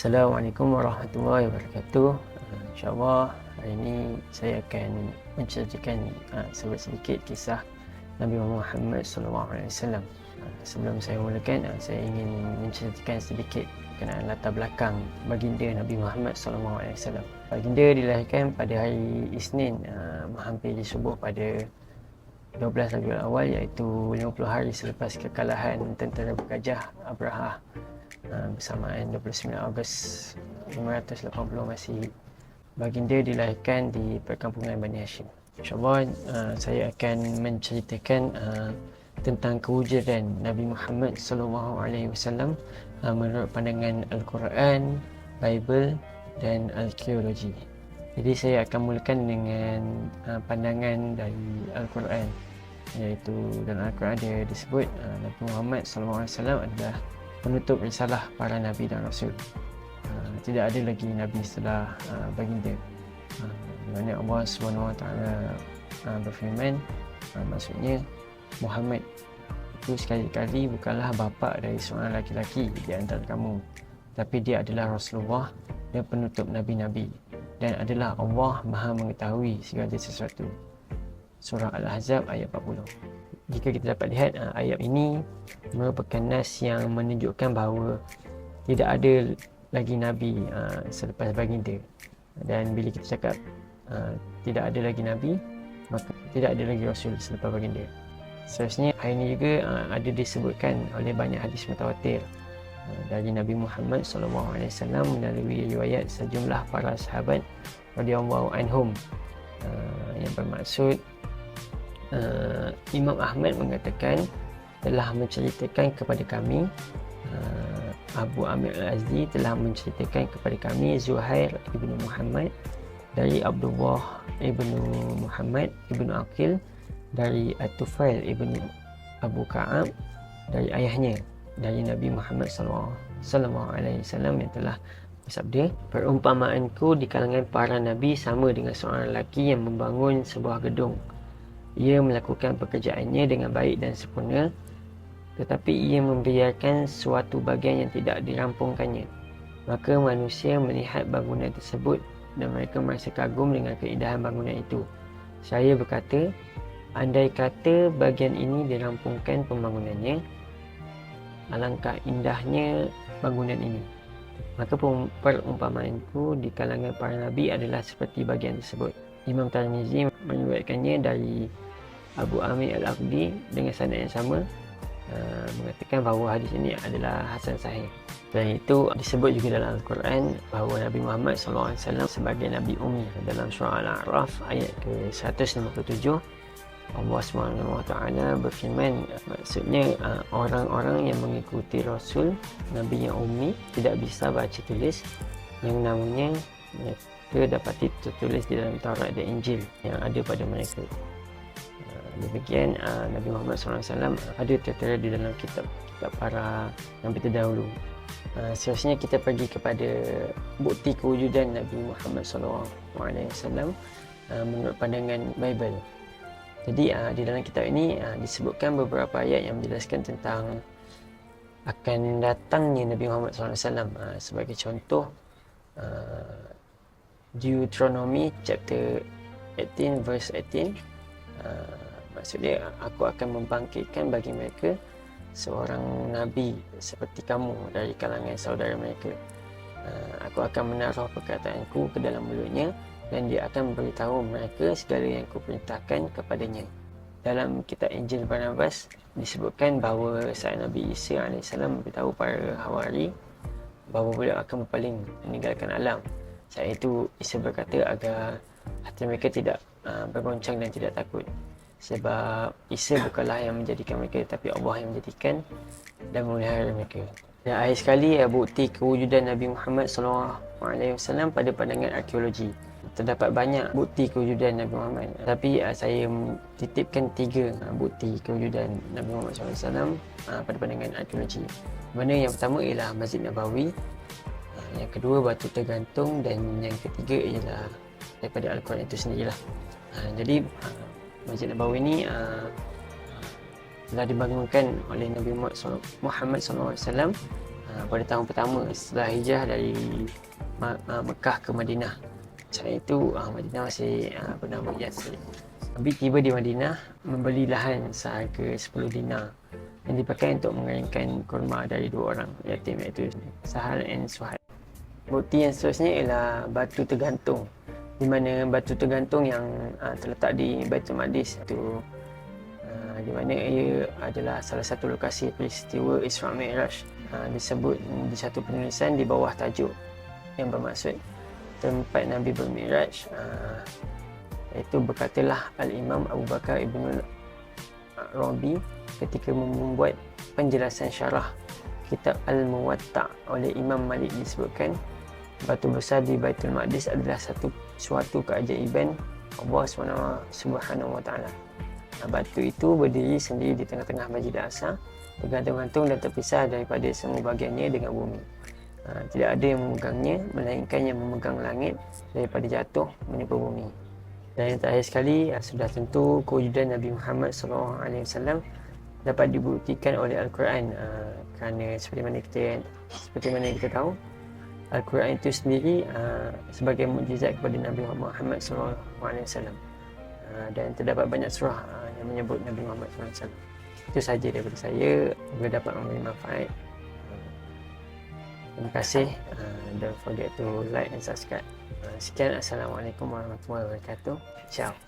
Assalamualaikum warahmatullahi wabarakatuh. InsyaAllah hari ini saya akan menceritakan sedikit kisah Nabi Muhammad SAW. Sebelum saya mulakan, saya ingin menceritakan sedikit berkenaan latar belakang baginda Nabi Muhammad SAW. Baginda dilahirkan pada hari Isnin, menghampiri subuh pada 12 Rabiul Awal, iaitu 50 hari selepas kekalahan tentera bergajah Abraha bersamaan 29 Ogos 580 Masihi. Baginda dilahirkan di perkampungan Bani Hashim. InsyaAllah saya akan menceritakan tentang kewujudan Nabi Muhammad SAW menurut pandangan Al-Quran, Bible dan Arkeologi. Jadi saya akan mulakan dengan pandangan dari Al-Quran, iaitu dalam Al-Quran dia disebut Nabi Muhammad SAW adalah penutup risalah para Nabi dan Rasul. Tidak ada lagi Nabi setelah baginda. Di mana Allah SWT berfirman, maksudnya Muhammad itu sekali-kali bukanlah bapa dari seorang laki-laki di antara kamu, tapi dia adalah Rasulullah dan penutup Nabi-Nabi, dan adalah Allah Maha mengetahui segala sesuatu. Surah Al-Ahzab ayat 40. Jika kita dapat lihat, ayat ini merupakan nas yang menunjukkan bahawa tidak ada lagi Nabi selepas baginda. Dan bila kita cakap tidak ada lagi Nabi, maka tidak ada lagi Rasul selepas baginda. Seterusnya, ayat ini juga ada disebutkan oleh banyak hadis mutawatir dari Nabi Muhammad SAW melalui riwayat sejumlah para sahabat radhiyallahu anhum, yang bermaksud Imam Ahmad mengatakan telah menceritakan kepada kami, Abu Amir Al-Azdi telah menceritakan kepada kami Zuhair ibnu Muhammad dari Abdullah ibnu Muhammad ibnu Aqil dari At-Tufail ibnu Abu Ka'ab dari ayahnya, dari Nabi Muhammad sallallahu alaihi wasallam yang telah bersabda, perumpamaanku di kalangan para nabi sama dengan seorang lelaki yang membangun sebuah gedung. Ia melakukan pekerjaannya dengan baik dan sempurna, tetapi ia membiarkan suatu bahagian yang tidak dirampungkannya. Maka manusia melihat bangunan tersebut dan mereka merasa kagum dengan keindahan bangunan itu. Saya berkata, andai kata bahagian ini dirampungkan pembangunannya, alangkah indahnya bangunan ini. Maka perumpamaanku di kalangan para nabi adalah seperti bahagian tersebut. Imam Tirmizi meriwayatkannya dari Abu Amir Al-Aqdi dengan sanad yang sama, mengatakan bahawa hadis ini adalah hasan sahih. Dan itu disebut juga dalam Al-Quran bahawa Nabi Muhammad SAW sebagai Nabi Ummi. Dalam surah Al-A'raf ayat ke-157, Allah SWT berfirman, maksudnya orang-orang yang mengikuti Rasul Nabi yang Ummi tidak bisa baca tulis, yang namanya mereka dapati tertulis di dalam Taurat dan Injil yang ada pada mereka. Demikian Nabi Muhammad SAW ada tertera di dalam kitab para Nabi terdahulu. Seterusnya kita pergi kepada bukti kewujudan Nabi Muhammad SAW menurut pandangan Bible. Jadi di dalam kitab ini disebutkan beberapa ayat yang menjelaskan tentang akan datangnya Nabi Muhammad SAW. Sebagai contoh, Deuteronomy chapter 18 verse 18, maksudnya aku akan membangkitkan bagi mereka seorang nabi seperti kamu dari kalangan saudara mereka. Aku akan menaruh perkataanku ke dalam mulutnya dan dia akan beritahu mereka segala yang kuperintahkan kepadanya. Dalam kitab Injil Barnabas disebutkan bahawa saat Nabi Isa AS memberitahu para Hawari bahawa beliau akan berpaling meninggalkan alam. Saat itu Isa berkata agar hati mereka tidak bergoncang dan tidak takut, sebab Isa bukanlah yang menjadikan mereka, tetapi Allah yang menjadikan dan memelihara mereka. Dan akhir sekali, bukti kewujudan Nabi Muhammad SAW pada pandangan arkeologi. Terdapat banyak bukti kewujudan Nabi Muhammad, tapi saya titipkan 3 bukti kewujudan Nabi Muhammad SAW pada pandangan arkeologi. Mana yang pertama ialah Masjid Nabawi, yang kedua batu tergantung, dan yang ketiga ialah daripada Al-Quran itu sendirilah. Jadi Masjid Nabawi ini telah dibangunkan oleh Nabi Muhammad SAW pada tahun pertama setelah hijrah dari Mekah ke Madinah. Saat itu Madinah masih bernama Yathrib. Nabi tiba di Madinah membeli lahan seharga 10 dinar yang dipakai untuk mengeringkan kurma dari 2 orang yatim, iaitu Sahal dan Suhaib. Bukti yang seterusnya ialah batu tergantung, di mana batu tergantung yang terletak di Baitul Maqdis itu, di mana ia adalah salah satu lokasi peristiwa Isra Mi'raj. Disebut di satu penulisan di bawah tajuk yang bermaksud tempat Nabi bermi'raj, iaitu berkatalah Al-Imam Abu Bakar Ibn Rabi ketika membuat penjelasan syarah kitab Al-Muwatta' oleh Imam Malik, disebutkan batu besar di Baitul Maqdis adalah suatu keajaiban Allah Subhanahu wa Ta'ala. Batu itu berdiri sendiri di tengah-tengah Masjid Al-Aqsa, tergantung-gantung dan terpisah daripada semua bahagiannya dengan bumi. Tidak ada yang memegangnya melainkan yang memegang langit daripada jatuh menimpa bumi. Dan yang terakhir sekali, sudah tentu kewujudan Nabi Muhammad SAW dapat dibuktikan oleh Al-Quran, kerana seperti mana kita tahu, Al-Quran itu sendiri sebagai mukjizat kepada Nabi Muhammad SAW. Dan terdapat banyak surah yang menyebut Nabi Muhammad SAW. Itu sahaja daripada saya. Semoga dapat memberi manfaat. Terima kasih. Don't forget to like and subscribe. Sekian. Assalamualaikum warahmatullahi wabarakatuh. Ciao.